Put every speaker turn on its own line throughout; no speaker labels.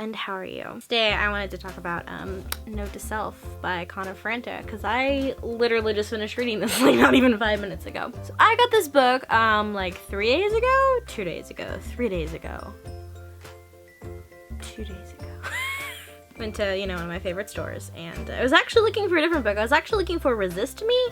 and how are you? Today I wanted to talk about Note to Self by Franta, because I literally just finished reading this like not even 5 minutes ago. So I got this book like 3 days ago? 2 days ago? 3 days ago? 2 days ago. Went to, you know, one of my favorite stores, and I was actually looking for a different book. I was actually looking for Resist Me,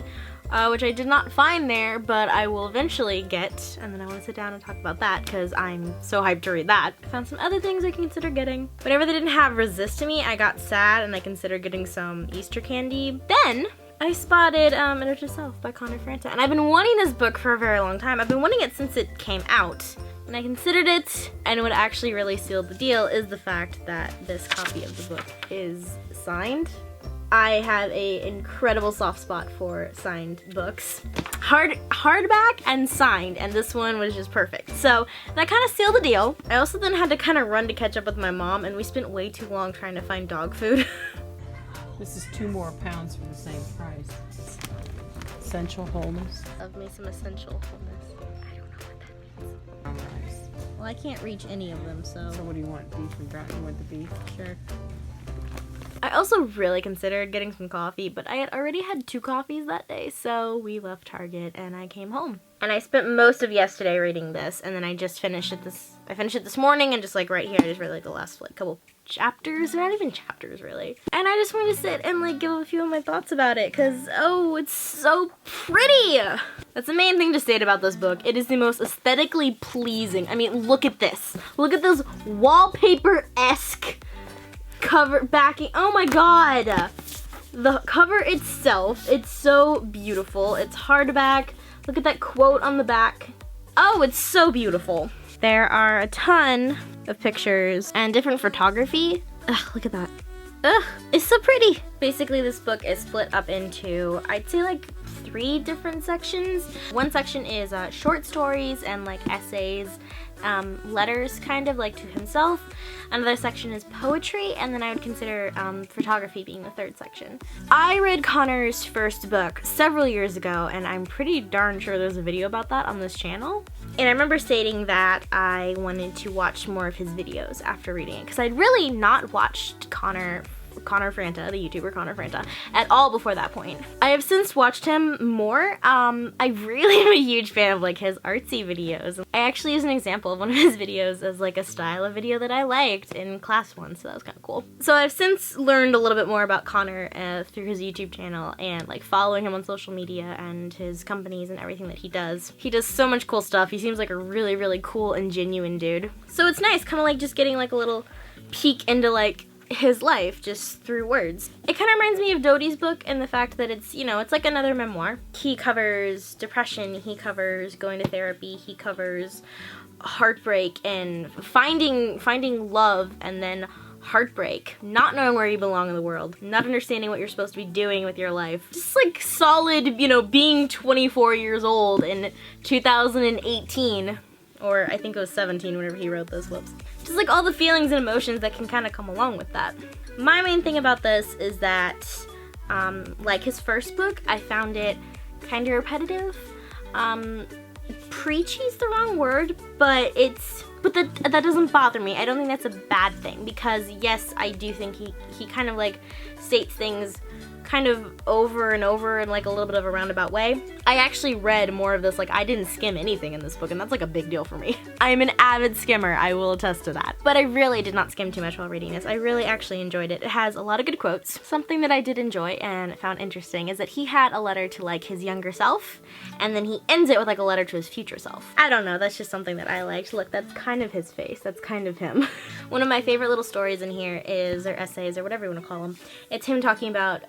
which I did not find there, but I will eventually get, and then I want to sit down and talk about that because I'm so hyped to read that. I found some other things I consider getting. Whenever they didn't have Resist Me, I got sad and I considered getting some Easter candy. Then I spotted Note to Self by Franta, and I've been wanting this book for a very long time. I've been wanting it since it came out. And I considered it, and what actually really sealed the deal is the fact that this copy of the book is signed. I have an incredible soft spot for signed books. Hardback and signed, and this one was just perfect. So that kind of sealed the deal. I also then had to kind of run to catch up with my mom, and we spent way too long trying to find dog food.
This is 2 more pounds for the same price. Essential wholeness.
Love me some essential wholeness. I don't know what that means. Well, I can't reach any of them, so.
So what do you want? Beef and ground? You want the beef?
Sure. I also really considered getting some coffee, but I had already had 2 coffees that day, so we left Target and I came home. And I spent most of yesterday reading this, and then I just finished it this morning, and just like right here, I just read like the last like couple chapters. They're not even chapters really. And I just wanted to sit and like give a few of my thoughts about it, because oh, it's so pretty! That's the main thing to state about this book. It is the most aesthetically pleasing. I mean, look at this. Look at this wallpaper-esque cover backing. Oh my god! The cover itself, it's so beautiful. It's hardback. Look at that quote on the back. Oh, it's so beautiful. There are a ton of pictures and different photography. Ugh, look at that. Ugh, it's so pretty. Basically, this book is split up into, I'd say like 3 different sections. One section is short stories and like essays, letters kind of like to himself. Another section is poetry, and then I would consider photography being the 3rd section. I read Connor's first book several years ago, and I'm pretty darn sure there's a video about that on this channel. And I remember stating that I wanted to watch more of his videos after reading it, because I'd really not watched Connor Franta, the YouTuber Connor Franta, at all before that point. I have since watched him more. I really am a huge fan of like his artsy videos. I actually used an example of one of his videos as like a style of video that I liked in class once, so that was kind of cool. So I've since learned a little bit more about Connor through his YouTube channel and like following him on social media and his companies and everything that he does. He does so much cool stuff. He seems like a really, really cool and genuine dude. So it's nice, kind of like just getting like a little peek into like his life just through words. It kind of reminds me of Dodie's book in the fact that it's, you know, it's like another memoir. He covers depression, he covers going to therapy, he covers heartbreak and finding love, and then heartbreak, not knowing where you belong in the world, not understanding what you're supposed to be doing with your life. Just like solid, you know, being 24 years old in 2018. Or I think it was 17 whenever he wrote this, whoops. Just like all the feelings and emotions that can kind of come along with that. My main thing about this is that, like his first book, I found it kind of repetitive. Preachy is the wrong word, but that doesn't bother me. I don't think that's a bad thing, because yes, I do think he kind of like states things kind of over and over in like a little bit of a roundabout way. I actually read more of this, like I didn't skim anything in this book, and that's like a big deal for me. I'm an avid skimmer, I will attest to that. But I really did not skim too much while reading this. I really actually enjoyed it. It has a lot of good quotes. Something that I did enjoy and found interesting is that he had a letter to like his younger self, and then he ends it with like a letter to his future self. I don't know, that's just something that I liked. Look, that's kind of his face. That's kind of him. One of my favorite little stories in here is, or essays, or whatever you want to call them. It's him talking about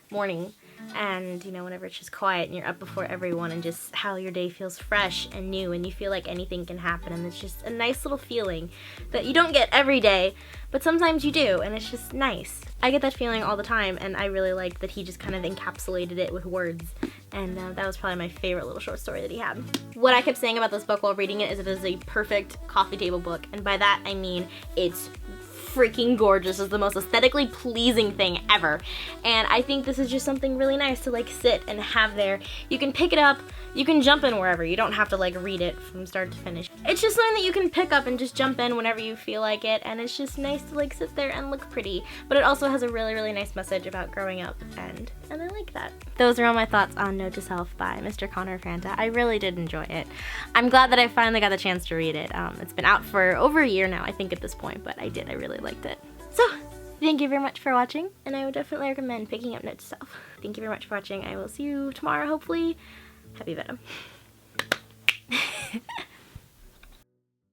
morning, and you know, whenever it's just quiet and you're up before everyone, and just how your day feels fresh and new, and you feel like anything can happen, and it's just a nice little feeling that you don't get every day, but sometimes you do, and it's just nice. I get that feeling all the time, and I really like that he just kind of encapsulated it with words, and that was probably my favorite little short story that he had. What I kept saying about this book while reading it is it is a perfect coffee table book, and by that I mean it's freaking gorgeous. It's the most aesthetically pleasing thing ever. And I think this is just something really nice to like sit and have there. You can pick it up, you can jump in wherever. You don't have to like read it from start to finish. It's just something that you can pick up and just jump in whenever you feel like it, and it's just nice to like sit there and look pretty. But it also has a really, really nice message about growing up, and I like that. Those are all my thoughts on Note to Self by Mr. Connor Franta. I really did enjoy it. I'm glad that I finally got the chance to read it. It's been out for over a year now, I think, at this point, but I really liked it. So, thank you very much for watching, and I would definitely recommend picking up Note to Self. Thank you very much for watching. I will see you tomorrow, hopefully. Happy Venom.